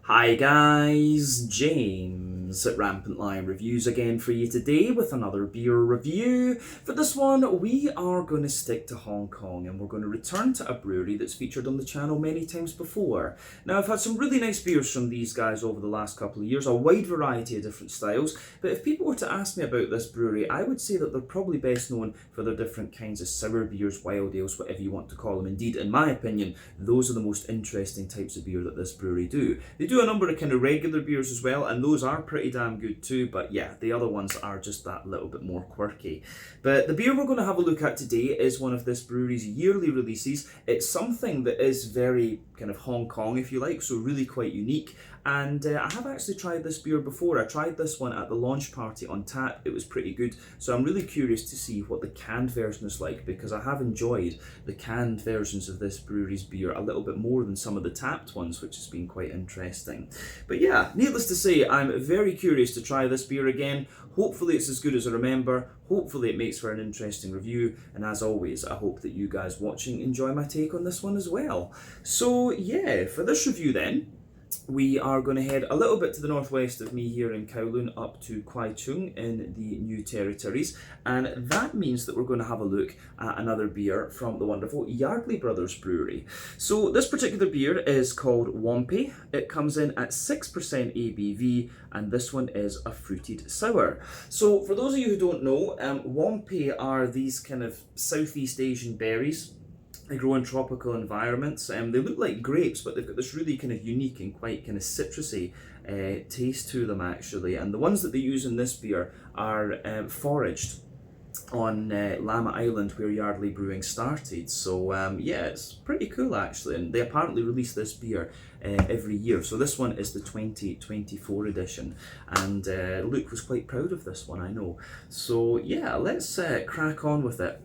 Hi guys, James at Rampant Lion Reviews again for you today with another beer review. For this one, we are going to stick to Hong Kong and we're going to return to a brewery that's featured on the channel many times before. Now, I've had some really nice beers from these guys over the last couple of years, a wide variety of different styles, but if people were to ask me about this brewery, I would say that they're probably best known for their different kinds of sour beers, wild ales, whatever you want to call them. Indeed, in my opinion, those are the most interesting types of beer that this brewery do. They do a number of kind of regular beers as well, and those are pretty damn good too, but yeah, the other ones are just that little bit more quirky. But the beer we're going to have a look at today is one of this brewery's yearly releases. It's something that is very kind of Hong Kong, if you like, so really quite unique. And I have actually tried this beer before. I tried this one at the launch party on tap. It was pretty good. So I'm really curious to see what the canned version is like, because I have enjoyed the canned versions of this brewery's beer a little bit more than some of the tapped ones, which has been quite interesting. But yeah, needless to say, I'm very curious to try this beer again. Hopefully it's as good as I remember. Hopefully it makes for an interesting review. And as always, I hope that you guys watching enjoy my take on this one as well. So yeah, for this review then, we are going to head a little bit to the northwest of me here in Kowloon up to Kwai Chung in the New Territories, and that means that we're going to have a look at another beer from the wonderful Yardley Brothers Brewery. So this particular beer is called Wampi. It comes in at 6% ABV, and this one is a fruited sour. So for those of you who don't know, Wampi are these kind of Southeast Asian berries. They grow in tropical environments. They look like grapes, but they've got this really kind of unique and quite kind of citrusy taste to them actually. And the ones that they use in this beer are foraged on Llama Island, where Yardley Brewing started. So yeah, it's pretty cool actually, and they apparently release this beer every year. So this one is the 2024 edition, and Luke was quite proud of this one, I know. So yeah, let's crack on with it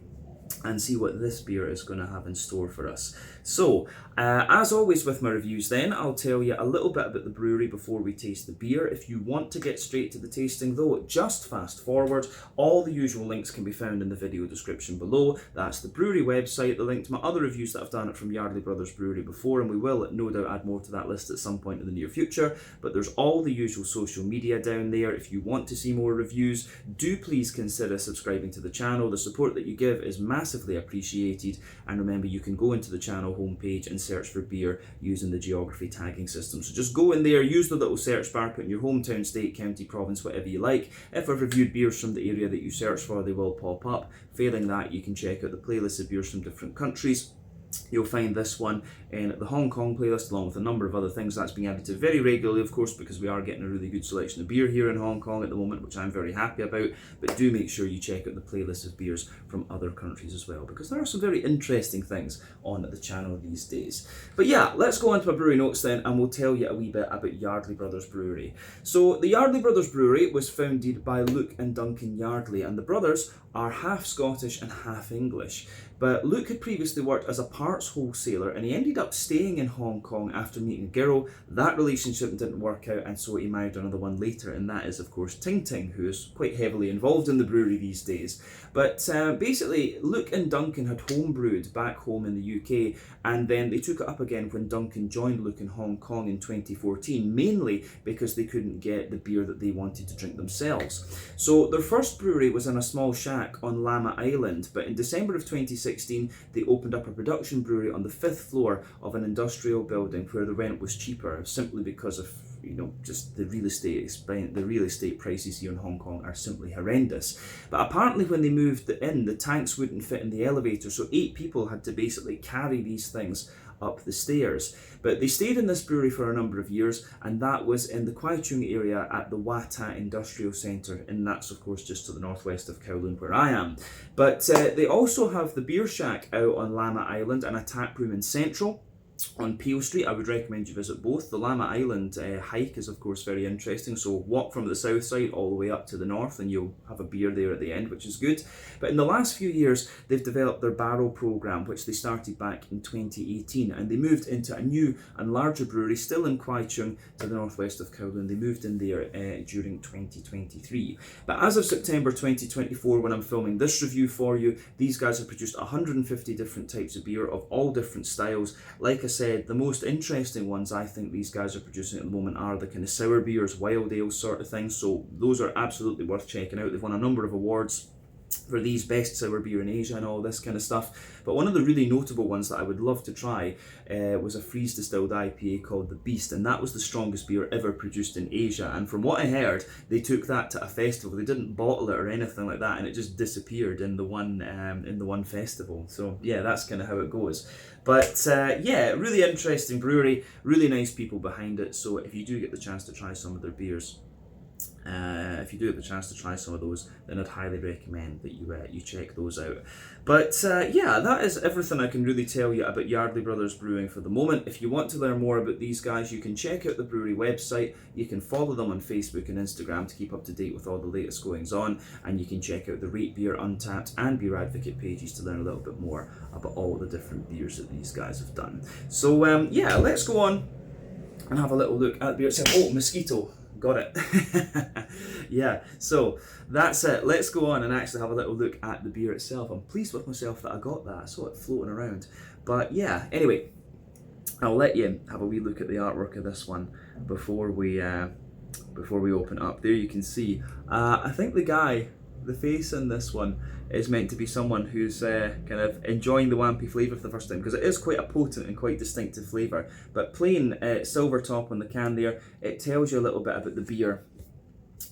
and see what this beer is going to have in store for us. So, as always with my reviews then, I'll tell you a little bit about the brewery before we taste the beer. If you want to get straight to the tasting though, just fast forward. All the usual links can be found in the video description below. That's the brewery website, the link to my other reviews that I've done it from Yardley Brothers Brewery before, and we will no doubt add more to that list at some point in the near future. But there's all the usual social media down there. If you want to see more reviews, do please consider subscribing to the channel. The support that you give is massively appreciated, and remember, you can go into the channel homepage and search for beer using the geography tagging system. So just go in there, use the little search bar, put in your hometown, state, county, province, whatever you like. If I've reviewed beers from the area that you search for, they will pop up. Failing that, you can check out the playlist of beers from different countries. You'll find this one in the Hong Kong playlist, along with a number of other things that's being added to very regularly, of course, because we are getting a really good selection of beer here in Hong Kong at the moment, which I'm very happy about. But do make sure you check out the playlist of beers from other countries as well, because there are some very interesting things on the channel these days. But yeah, let's go on to my brewery notes then, and we'll tell you a wee bit about Yardley Brothers Brewery. So the Yardley Brothers Brewery was founded by Luke and Duncan Yardley, and the brothers are half Scottish and half English. But Luke had previously worked as a parts wholesaler, and he ended up staying in Hong Kong after meeting a girl. That relationship didn't work out, and so he married another one later, and that is of course Ting Ting, who is quite heavily involved in the brewery these days. But basically, Luke and Duncan had homebrewed back home in the UK, and then they took it up again when Duncan joined Luke in Hong Kong in 2014, mainly because they couldn't get the beer that they wanted to drink themselves. So their first brewery was in a small shack on Llama Island, but in December of 2016, they opened up a production brewery on the 5th floor of an industrial building where the rent was cheaper, simply because of, you know, just the real estate prices here in Hong Kong are simply horrendous. But apparently when they moved in, the tanks wouldn't fit in the elevator, so 8 people had to basically carry these things up the stairs. But they stayed in this brewery for a number of years, and that was in the Kwai Chung area at the Wata Industrial Centre, and that's of course just to the northwest of Kowloon where I am. But they also have the beer shack out on Llama Island and a tap room in Central. On Peel Street, I would recommend you visit both. The Llama Island hike is of course very interesting, so walk from the south side all the way up to the north and you'll have a beer there at the end, which is good. But in the last few years they've developed their barrel program, which they started back in 2018, and they moved into a new and larger brewery still in Kwai Chung to the northwest of Kowloon. They moved in there during 2023. But as of September 2024, when I'm filming this review for you, these guys have produced 150 different types of beer of all different styles. Like I said, the most interesting ones I think these guys are producing at the moment are the kind of sour beers, wild ale sort of things. So those are absolutely worth checking out. They've won a number of awards for these best sour beer in Asia and all this kind of stuff. But one of the really notable ones that I would love to try was a freeze distilled IPA called the Beast, and that was the strongest beer ever produced in Asia. And from what I heard, they took that to a festival. They didn't bottle it or anything like that, and it just disappeared in the one festival. So yeah, that's kind of how it goes. But yeah, really interesting brewery, really nice people behind it. So if you do get the chance to try some of their beers, then I'd highly recommend that you check those out. But yeah, that is everything I can really tell you about Yardley Brothers Brewing for the moment. If you want to learn more about these guys, you can check out the brewery website. You can follow them on Facebook and Instagram to keep up to date with all the latest goings on, and you can check out the Rate Beer, Untappd and Beer Advocate pages to learn a little bit more about all the different beers that these guys have done. So yeah, let's go on and have a little look at the beer itself. Oh, mosquito. Got it. Yeah, so that's it. Let's go on and actually have a little look at the beer itself. I'm pleased with myself that I got that. I saw it floating around. But yeah, anyway, I'll let you have a wee look at the artwork of this one before we open it up. There you can see. I think the face in this one is meant to be someone who's kind of enjoying the Wampi flavour for the first time, because it is quite a potent and quite distinctive flavour. But plain silver top on the can there, it tells you a little bit about the beer.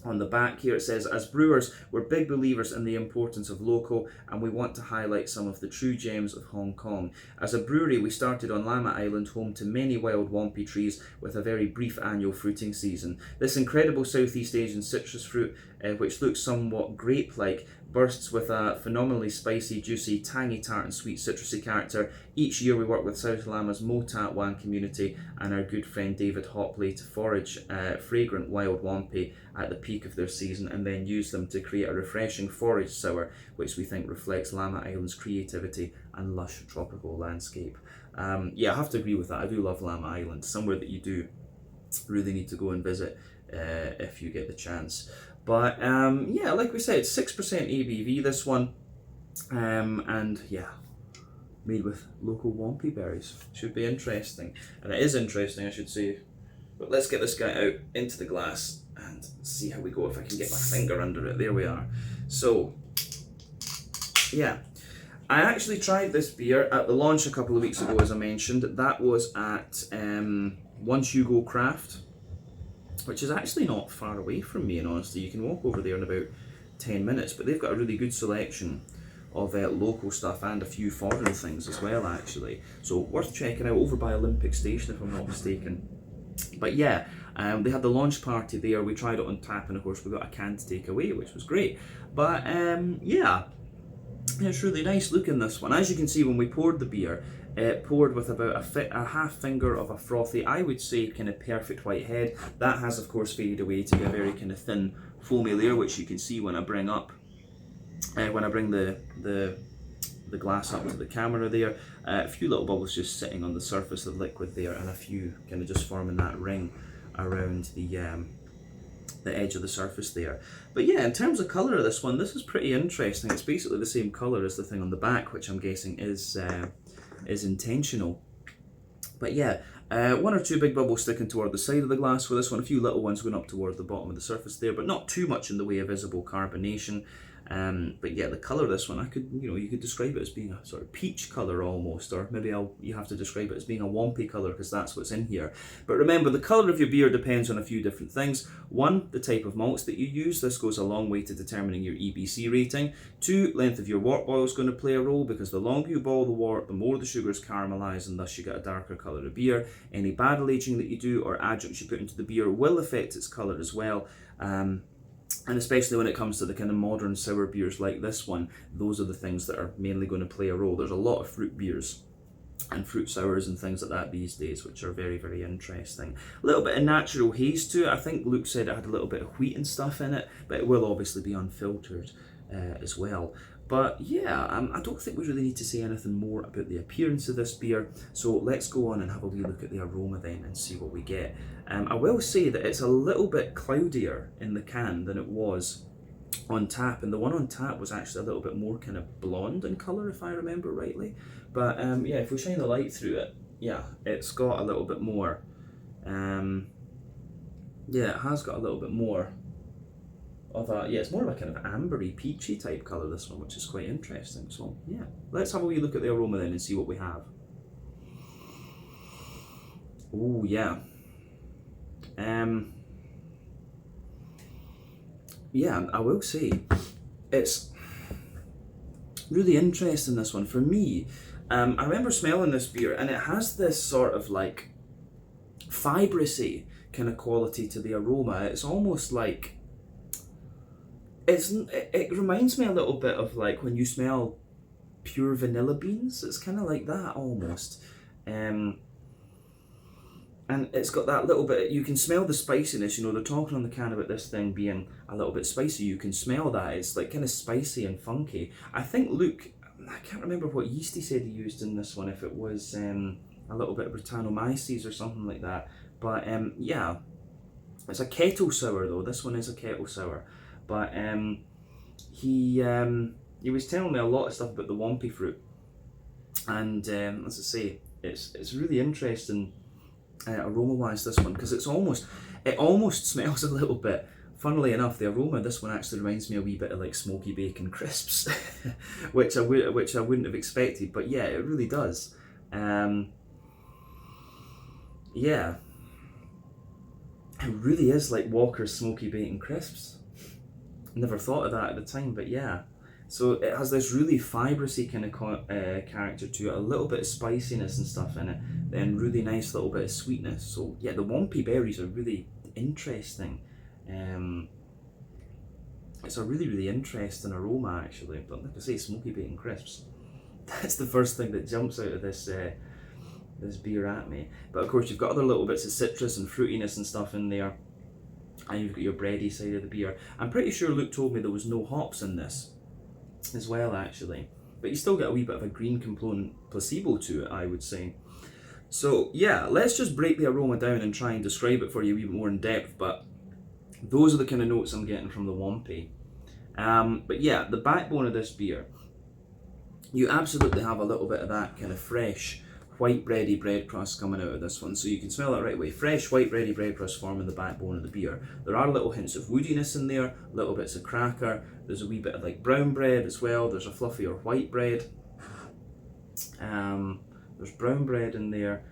On the back here it says, as brewers, we're big believers in the importance of local, and we want to highlight some of the true gems of Hong Kong. As a brewery, we started on Lamma Island, home to many wild Wampi trees with a very brief annual fruiting season. This incredible Southeast Asian citrus fruit, which looks somewhat grape-like, bursts with a phenomenally spicy, juicy, tangy, tart and sweet citrusy character. Each year we work with South Lamma's Mo Tat Wan community and our good friend David Hopley to forage fragrant wild Wampi at the peak of their season, and then use them to create a refreshing forage sour which we think reflects Lamma Island's creativity and lush tropical landscape. Yeah, I have to agree with that. I do love Lamma Island, somewhere that you do really need to go and visit if you get the chance. But yeah, like we said, 6% ABV this one, and yeah, made with local Wampi berries. Should be interesting, and it is interesting, I should say. But let's get this guy out into the glass and see how we go. If I can get my finger under it, there we are. So yeah, I actually tried this beer at the launch a couple of weeks ago, as I mentioned. That was at Once You Go Craft, which is actually not far away from me, in honesty. You can walk over there in about 10 minutes, but they've got a really good selection of local stuff and a few foreign things as well, actually. So worth checking out, over by Olympic Station if I'm not mistaken. But yeah, they had the launch party there. We tried it on tap, and of course we got a can to take away, which was great. But yeah, it's really nice looking, this one. As you can see, when we poured the beer, it poured with about a half finger of a frothy, I would say, kind of perfect white head. That has of course faded away to be a very kind of thin foamy layer, which you can see when I bring up, the glass up to the camera there. A few little bubbles just sitting on the surface of the liquid there, and a few kind of just forming that ring around the edge of the surface there. But yeah, in terms of colour of this one, this is pretty interesting. It's basically the same colour as the thing on the back, which I'm guessing is intentional. But yeah, one or two big bubbles sticking toward the side of the glass for this one, a few little ones going up toward the bottom of the surface there, but not too much in the way of visible carbonation. But yeah, the colour of this one, you could describe it as being a sort of peach colour almost, or maybe you have to describe it as being a Wampi colour, because that's what's in here. But remember, the colour of your beer depends on a few different things. One, the type of malts that you use. This goes a long way to determining your EBC rating. Two, length of your wort boil is going to play a role, because the longer you boil the wort, the more the sugars caramelise, and thus you get a darker colour of beer. Any barrel aging that you do or adjuncts you put into the beer will affect its colour as well. And especially when it comes to the kind of modern sour beers like this one, those are the things that are mainly going to play a role. There's a lot of fruit beers and fruit sours and things like that these days, which are very, very interesting. A little bit of natural haze to it. I think Luke said it had a little bit of wheat and stuff in it, but it will obviously be unfiltered as well. But yeah, I don't think we really need to say anything more about the appearance of this beer, so let's go on and have a wee look at the aroma then and see what we get. I will say that it's a little bit cloudier in the can than it was on tap, and the one on tap was actually a little bit more kind of blonde in colour, if I remember rightly. But yeah, if we shine the light through it, yeah, it's got a little bit more. Yeah, it has got a little bit more of a, yeah, it's more of a kind of ambery, peachy type colour, this one, which is quite interesting. So yeah, let's have a wee look at the aroma then and see what we have. Oh yeah. Yeah, I will say, it's really interesting, this one. For me, I remember smelling this beer and it has this sort of like fibrous-y kind of quality to the aroma. It's almost like, it reminds me a little bit of like when you smell pure vanilla beans. It's kind of like that almost. And it's got that little bit, you can smell the spiciness, you know, they're talking on the can about this thing being a little bit spicy. You can smell that. It's like kind of spicy and funky. I think Luke, I can't remember what yeast he said he used in this one, if it was a little bit of Brettanomyces or something like that. But yeah, it's a kettle sour though. This one is a kettle sour. But he was telling me a lot of stuff about the Wampi fruit. And as I say, it's really interesting aroma-wise, this one, because it almost smells a little bit. Funnily enough, the aroma, this one actually reminds me a wee bit of like smoky bacon crisps, which I wouldn't have expected. But yeah, it really does. Yeah, it really is like Walker's smoky bacon crisps. Never thought of that at the time, but yeah. So it has this really fibrous-y kind of character to it, a little bit of spiciness and stuff in it, then really nice little bit of sweetness. So yeah, the Wampi berries are really interesting. It's a really, really interesting aroma actually, but like I say, smoky bacon crisps. That's the first thing that jumps out of this this beer at me. But of course you've got other little bits of citrus and fruitiness and stuff in there, and you've got your bready side of the beer. I'm pretty sure Luke told me there was no hops in this as well actually, but you still get a wee bit of a green component placebo to it, I would say. So yeah, let's just break the aroma down and try and describe it for you a wee bit more in depth, but those are the kind of notes I'm getting from the Wampi. But yeah, the backbone of this beer, you absolutely have a little bit of that kind of fresh white bready bread crust coming out of this one, so you can smell that right away. Fresh white bready bread crust forming the backbone of the beer. There are little hints of woodiness in there, little bits of cracker. There's a wee bit of like brown bread as well. There's a fluffier white bread. There's brown bread in there.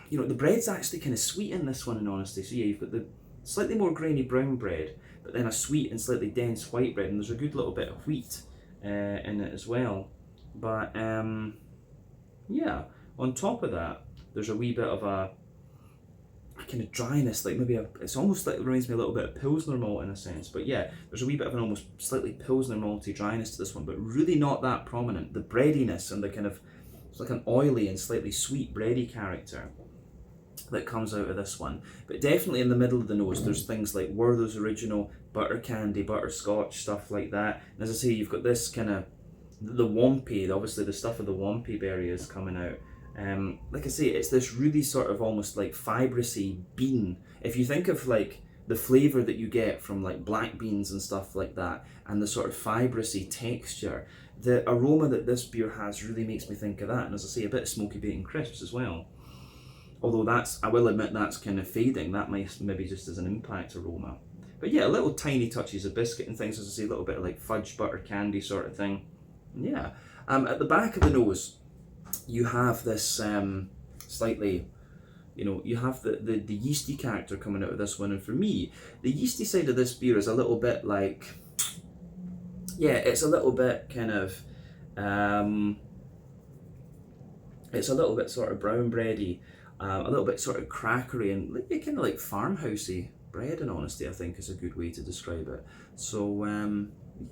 You know, the bread's actually kind of sweet in this one, in honesty. So yeah, you've got the slightly more grainy brown bread, but then a sweet and slightly dense white bread, and there's a good little bit of wheat in it as well. But yeah, on top of that, there's a wee bit of a kind of dryness, like maybe it's almost like, it reminds me a little bit of Pilsner malt in a sense. But yeah, there's a wee bit of an almost slightly Pilsner malty dryness to this one, but really not that prominent. The breadiness and the kind of, it's like an oily and slightly sweet bready character that comes out of this one. But definitely in the middle of the nose, there's things like Werther's Original, butter candy, butterscotch, stuff like that. And as I say, you've got this kind of, the Wampi, obviously the stuff of the Wampi berry is coming out. Like I say, it's this really sort of almost like fibrous-y bean. If you think of like the flavour that you get from like black beans and stuff like that, and the sort of fibrous-y texture, the aroma that this beer has really makes me think of that. And as I say, a bit of smoky bacon crisps as well. Although that's, I will admit, that's kind of fading. That might maybe just as an impact aroma. But yeah, little tiny touches of biscuit and things, as I say, a little bit of like fudge butter candy sort of thing. Yeah. At the back of the nose, you have this slightly, you know, you have the yeasty character coming out of this one. And for me, the yeasty side of this beer is a little bit like, yeah, it's a little bit kind of, it's a little bit sort of brown bready, a little bit sort of crackery, and kind of like farmhousey bread, in honesty, I think is a good way to describe it. So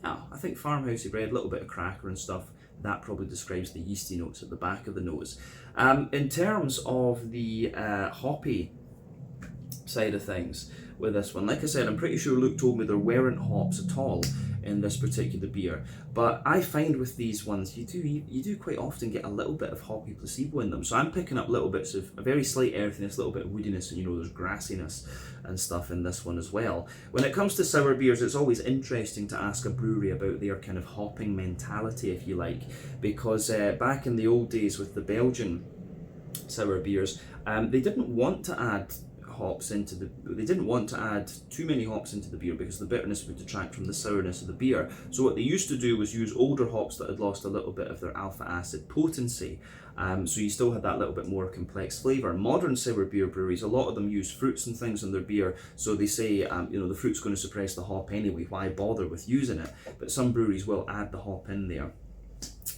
yeah, I think farmhousey bread, a little bit of cracker and stuff, that probably describes the yeasty notes at the back of the nose. In terms of the hoppy side of things with this one, like I said, I'm pretty sure Luke told me there weren't hops at all in this particular beer, but I find with these ones you do quite often get a little bit of hoppy placebo in them. So I'm picking up little bits of a very slight earthiness, a little bit of woodiness, and you know, there's grassiness and stuff in this one as well. When it comes to sour beers, it's always interesting to ask a brewery about their kind of hopping mentality, if you like, because back in the old days with the Belgian sour beers. They didn't want to add hops into they didn't want to add too many hops into the beer because the bitterness would detract from the sourness of the beer. So what they used to do was use older hops that had lost a little bit of their alpha acid potency. So you still had that little bit more complex flavour. Modern sour beer breweries, a lot of them use fruits and things in their beer, so they say, you know, the fruit's going to suppress the hop anyway, why bother with using it? But some breweries will add the hop in there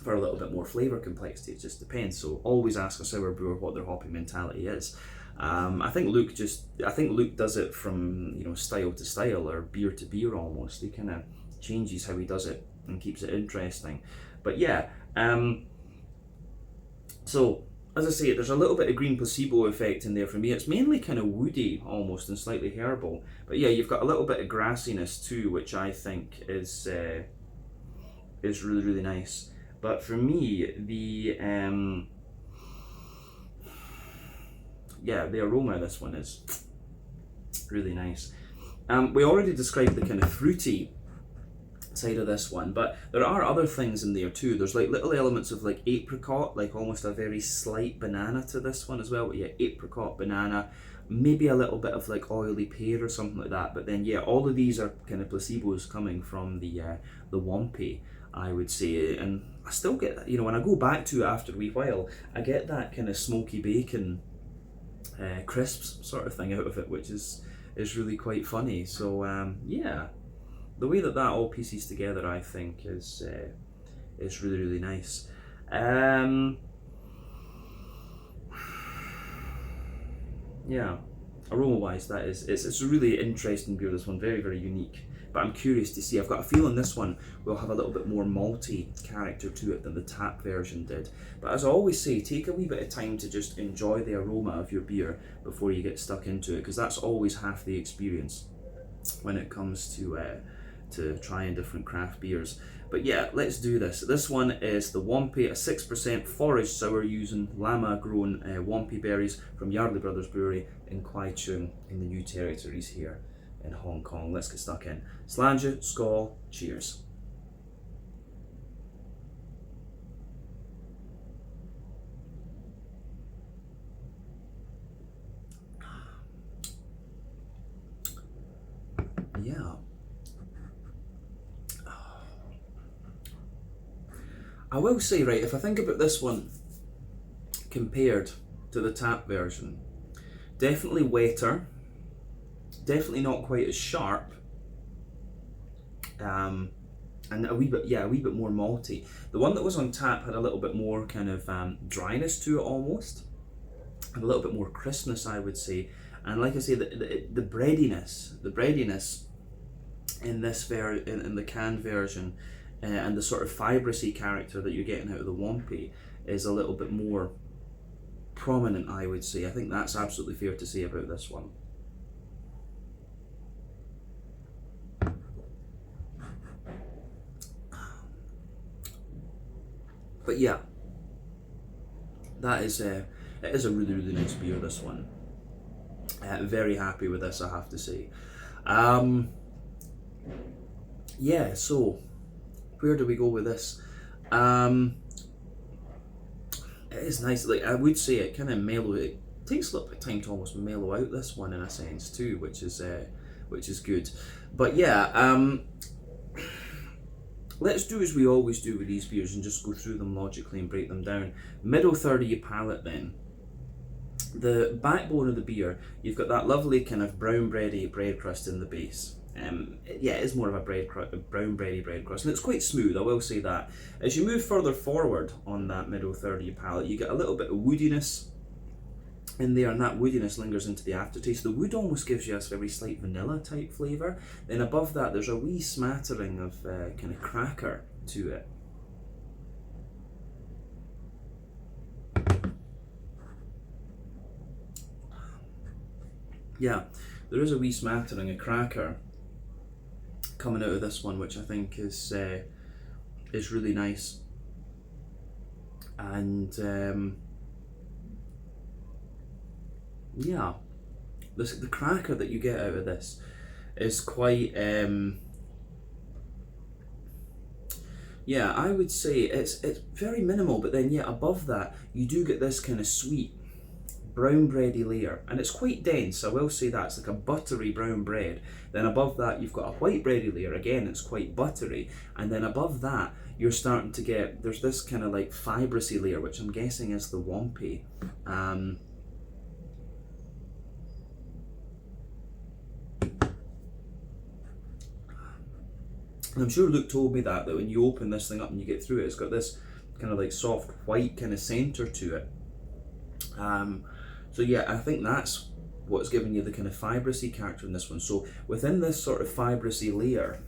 for a little bit more flavour complexity. It just depends. So always ask a sour brewer what their hopping mentality is. I think Luke does it from, you know, style to style or beer to beer almost. He kind of changes how he does it and keeps it interesting. But yeah, so as I say, there's a little bit of green placebo effect in there for me. It's mainly kind of woody almost and slightly herbal. But yeah, you've got a little bit of grassiness too, which I think is really, really nice. But for me, the aroma of this one is really nice. We already described the kind of fruity side of this one, but there are other things in there too. There's like little elements of like apricot, like almost a very slight banana to this one as well. But yeah, apricot, banana, maybe a little bit of like oily pear or something like that. But then yeah, all of these are kind of placebos coming from the Wampi, I would say. And I still get, you know, when I go back to it after a wee while, I get that kind of smoky bacon crisps sort of thing out of it, which is really quite funny. So yeah, the way that all pieces together, I think, is really, really nice. Yeah, aroma wise, it's a really interesting beer, this one, very, very unique. But I'm curious to see. I've got a feeling this one will have a little bit more malty character to it than the tap version did. But as I always say, take a wee bit of time to just enjoy the aroma of your beer before you get stuck into it, because that's always half the experience when it comes to trying different craft beers. But yeah, let's do this. This one is the Wampi, a 6% forage sour using Lama-grown Wampi berries from Yardley Brothers Brewery in Kwai, Chung in the New Territories here in Hong Kong. Let's get stuck in. Slàinte, skål, cheers. Yeah. I will say, right, if I think about this one compared to the tap version, definitely wetter, definitely not quite as sharp, and a wee bit more malty. The one that was on tap had a little bit more kind of dryness to it almost, and a little bit more crispness, I would say. And like I say, the breadiness in this in the canned version, and the sort of fibrousy character that you're getting out of the Wampi is a little bit more prominent, I would say. I think that's absolutely fair to say about this one. But yeah, it is a really, really nice beer, this one. Very happy with this, I have to say. Yeah, so where do we go with this? It is nice. Like, I would say it kind of it takes a little bit of time to almost mellow out this one in a sense too, which is good. But yeah, let's do as we always do with these beers and just go through them logically and break them down. Middle third of your palate then. The backbone of the beer, you've got that lovely kind of brown bready bread crust in the base. Yeah, it is more of a brown bready bread crust, and it's quite smooth, I will say that. As you move further forward on that middle third of your palate, you get a little bit of woodiness in there, and that woodiness lingers into the aftertaste. The wood almost gives you a very slight vanilla type flavour. Then above that, there's a wee smattering of kind of cracker to it. Yeah, there is a wee smattering of cracker coming out of this one, which I think is really nice. And yeah, the cracker that you get out of this is quite yeah, I would say it's very minimal, but then yeah, above that you do get this kind of sweet brown bready layer, and it's quite dense, I will say that. It's like a buttery brown bread. Then above that you've got a white bready layer, again it's quite buttery, and then above that you're starting to get, there's this kind of like fibrous layer, which I'm guessing is the Wampi. And I'm sure Luke told me that when you open this thing up and you get through it, it's got this kind of like soft white kind of centre to it. So yeah, I think that's what's giving you the kind of fibrousy character in this one. So within this sort of fibrousy layer,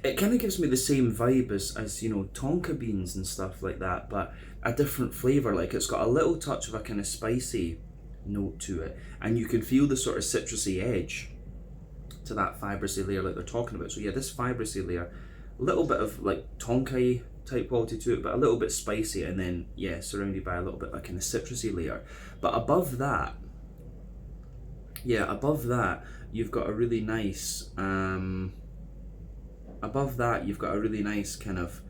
it kind of gives me the same vibe as you know, tonka beans and stuff like that, but a different flavour. Like it's got a little touch of a kind of spicy note to it, and you can feel the sort of citrusy edge to that fibrousy layer like they're talking about. So yeah, this fibrousy layer, a little bit of like tonka type quality to it, but a little bit spicy, and then yeah, surrounded by a little bit of a kind of citrusy layer. But above that, yeah, above that you've got a really nice above that you've got a really nice kind of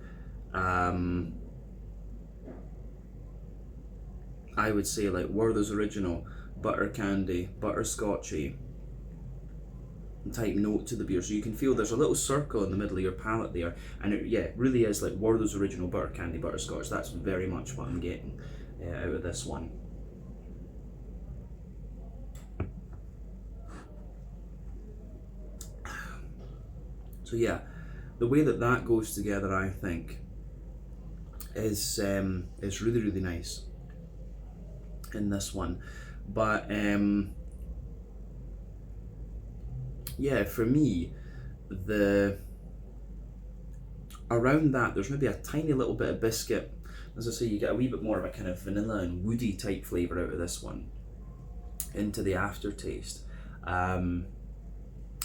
I would say like Werther's Original butter candy, butterscotchy type note to the beer. So you can feel there's a little circle in the middle of your palate there, and it, yeah, it really is like Werther's Original butter candy butterscotch. That's very much what I'm getting out of this one. So yeah, the way that that goes together, I think, is really, really nice in this one. But yeah, for me, around that there's maybe a tiny little bit of biscuit. As I say, you get a wee bit more of a kind of vanilla and woody type flavour out of this one into the aftertaste.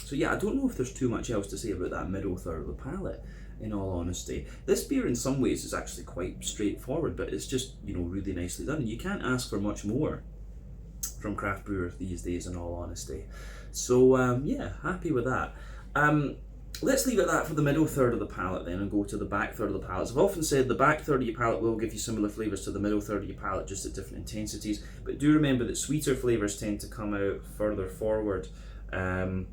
So yeah, I don't know if there's too much else to say about that middle third of the palate, in all honesty. This beer in some ways is actually quite straightforward, but it's just, you know, really nicely done. You can't ask for much more from craft brewers these days, in all honesty. So yeah, happy with that. Let's leave it at that for the middle third of the palate then, and go to the back third of the palate. As I've often said, the back third of your palate will give you similar flavours to the middle third of your palate, just at different intensities. But do remember that sweeter flavours tend to come out further forward on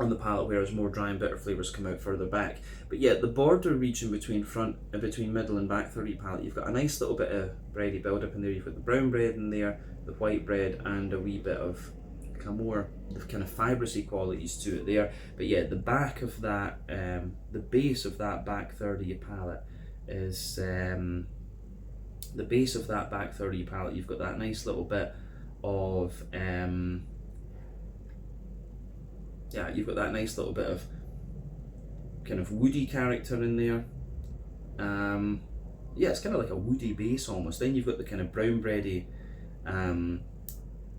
the palate, whereas more dry and bitter flavours come out further back. But yeah, the border region between between middle and back third of your palate, you've got a nice little bit of bready build up in there. You've got the brown bread in there, the white bread, and a wee bit of more the kind of fibrousy qualities to it there. But yeah, the back of that, the base of that back third of your palate is the base of that back third of your palate. You've got that nice little bit of yeah, you've got that nice little bit of kind of woody character in there. Yeah, it's kind of like a woody base almost. Then you've got the kind of brown bready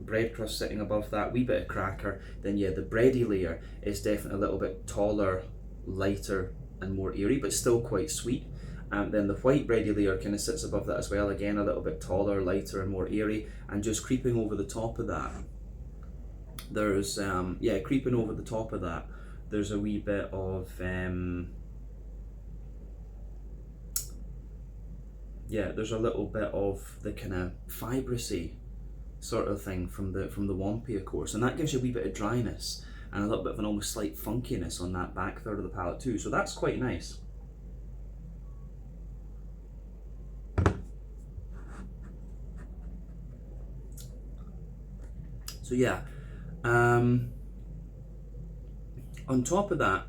bread crust sitting above that, wee bit of cracker. Then yeah, the bready layer is definitely a little bit taller, lighter, and more airy, but still quite sweet. Then the white bready layer kind of sits above that as well, again a little bit taller, lighter, and more airy. And just creeping over the top of that, there's yeah, creeping over the top of that, there's a wee bit of yeah, there's a little bit of the kind of fibrousy sort of thing from the Wampi, of course, and that gives you a wee bit of dryness and a little bit of an almost slight funkiness on that back third of the palate too, so that's quite nice. So yeah, on top of that,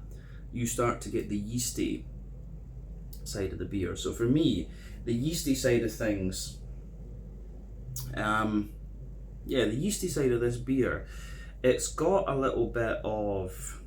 you start to get the yeasty side of the beer. So for me, the yeasty side of things, yeah, the yeasty side of this beer, it's got a little bit of,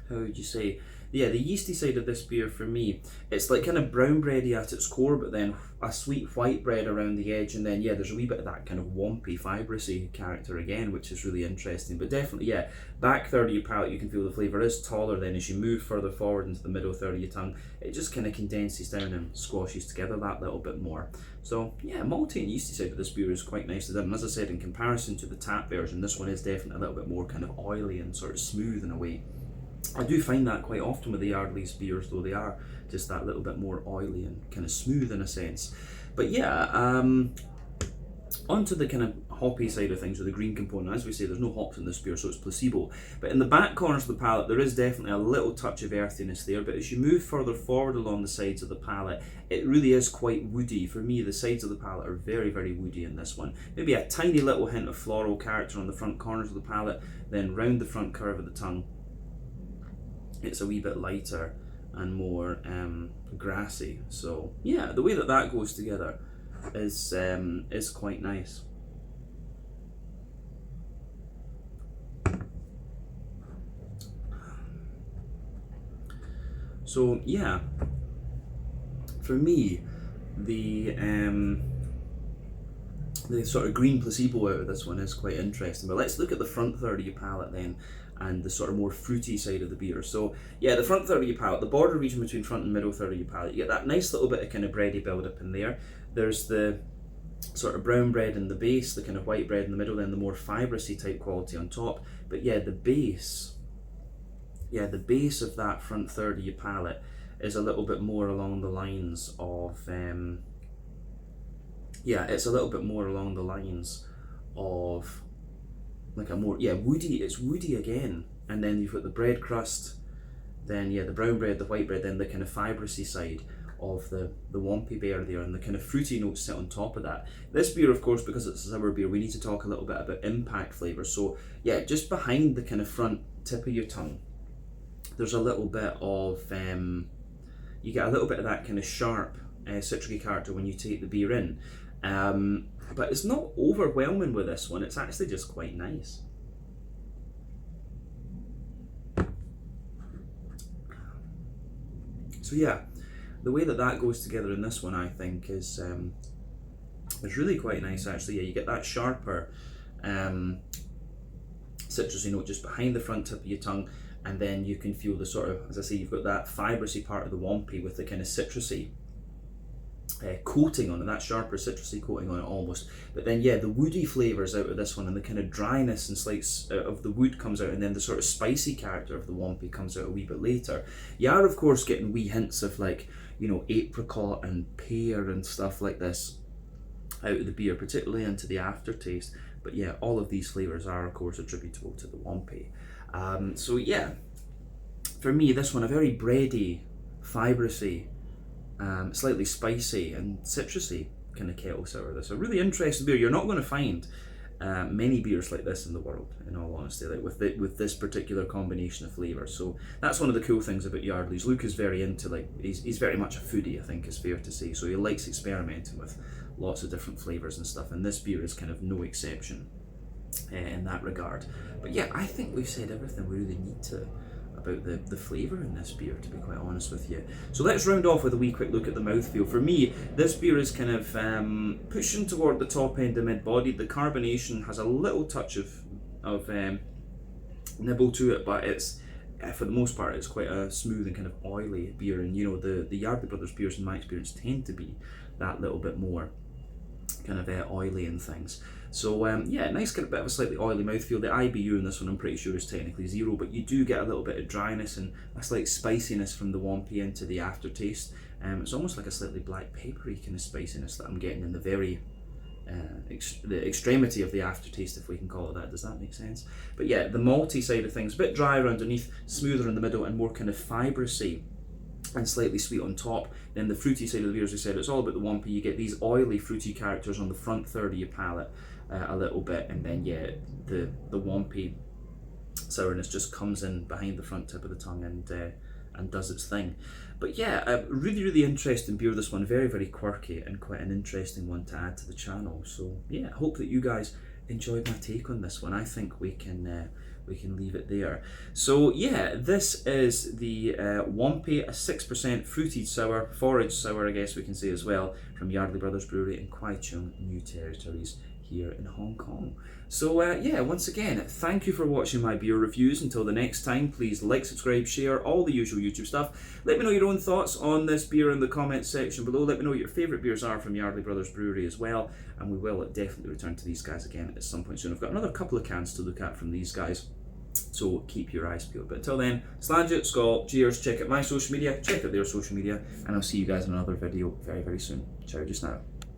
how would you say, yeah, the yeasty side of this beer for me, it's like kind of brown bready at its core, but then a sweet white bread around the edge, and then yeah, there's a wee bit of that kind of Wampi fibrousy character again, which is really interesting. But definitely, yeah, back third of your palate, you can feel the flavour is taller. Then as you move further forward into the middle third of your tongue, it just kind of condenses down and squashes together that little bit more. So yeah, malty and yeasty side of this beer is quite nicely done. And as I said, in comparison to the tap version, this one is definitely a little bit more kind of oily and sort of smooth in a way. I do find that quite often with the Yardley's beers, though, they are just that little bit more oily and kind of smooth in a sense. But yeah, onto the kind of hoppy side of things, or the green component. As we say, there's no hops in this beer, so it's placebo. But in the back corners of the palate, there is definitely a little touch of earthiness there. But as you move further forward along the sides of the palate, it really is quite woody. For me, the sides of the palate are very, very woody in this one. Maybe a tiny little hint of floral character on the front corners of the palate, then round the front curve of the tongue, it's a wee bit lighter and more grassy. So yeah, the way that that goes together is quite nice. So yeah, for me, the sort of green placebo out of this one is quite interesting. But let's look at the front third of your palate then, and the sort of more fruity side of the beer. So yeah, the front third of your palate, the border region between front and middle third of your palate, you get that nice little bit of kind of bready build up in there. There's the sort of brown bread in the base, the kind of white bread in the middle, then the more fibrousy type quality on top. But yeah, the base of that front third of your palate is a little bit more along the lines of it's a little bit more along the lines of like a more woody. It's woody again, and then you've got the bread crust, then the brown bread, the white bread, then the kind of fibrousy side of the Wampi beer there, and the kind of fruity notes sit on top of that. This beer, of course, because it's a sour beer, we need to talk a little bit about impact flavour. So yeah, just behind the kind of front tip of your tongue, there's a little bit of you get a little bit of that kind of sharp citricy character when you take the beer in, but it's not overwhelming with this one. It's actually just quite nice. So yeah, the way that that goes together in this one, I think, is really quite nice actually. Yeah, you get that sharper citrusy note just behind the front tip of your tongue, and then you can feel the sort of, as I say, you've got that fibrousy part of the Wampi with the kind of citrusy coating on it, that sharper citrusy coating on it almost. But then yeah, the woody flavours out of this one, and the kind of dryness and slight of the wood comes out, and then the sort of spicy character of the Wampi comes out a wee bit later. You are of course getting wee hints of like, you know, apricot and pear and stuff like this out of the beer, particularly into the aftertaste. But yeah, all of these flavours are of course attributable to the Wampi. So yeah, for me, this one, a very bready, fibrous-y, slightly spicy and citrusy kind of kettle sour. This a really interesting beer. You're not going to find many beers like this in the world, in all honesty, like with this particular combination of flavours. So that's one of the cool things about Yardley's. Luke is very into, like, he's very much a foodie, I think is fair to say. So he likes experimenting with lots of different flavours and stuff, and this beer is kind of no exception in that regard. But yeah, I think we've said everything we really need to about the flavour in this beer, to be quite honest with you. So let's round off with a wee quick look at the mouthfeel. For me, this beer is kind of pushing toward the top end of mid-bodied. The carbonation has a little touch of nibble to it, but it's for the most part it's quite a smooth and kind of oily beer. And you know, the Yardley Brothers beers in my experience tend to be that little bit more kind of oily and things. So yeah, nice kind of bit of a slightly oily mouthfeel. The IBU in this one I'm pretty sure is technically 0, but you do get a little bit of dryness and a slight spiciness from the Wampi into the aftertaste. It's almost like a slightly black peppery kind of spiciness that I'm getting in the very the extremity of the aftertaste, if we can call it that. Does that make sense? But yeah, the malty side of things, a bit drier underneath, smoother in the middle, and more kind of fibrousy and slightly sweet on top. Then the fruity side of the beer, as I said, it's all about the Wampi. You get these oily, fruity characters on the front third of your palate a little bit, and then yeah, the Wampi sourness just comes in behind the front tip of the tongue and does its thing. But yeah, a really, really interesting beer, this one. Very, very quirky and quite an interesting one to add to the channel. So yeah, I hope that you guys enjoyed my take on this one. I think we can leave it there. So yeah, this is the Wampi, a 6% fruited sour, forage sour I guess we can say as well, from Yardley Brothers Brewery in Kwai, Chung, New Territories here in Hong Kong. So yeah, once again, thank you for watching my beer reviews. Until the next time, please like, subscribe, share, all the usual YouTube stuff. Let me know your own thoughts on this beer in the comments section below. Let me know what your favourite beers are from Yardley Brothers Brewery as well, and we will definitely return to these guys again at some point soon. I've got another couple of cans to look at from these guys, so keep your eyes peeled. But until then, Slàinte, Skål, cheers, check out my social media, check out their social media, and I'll see you guys in another video very, very soon. Ciao just now.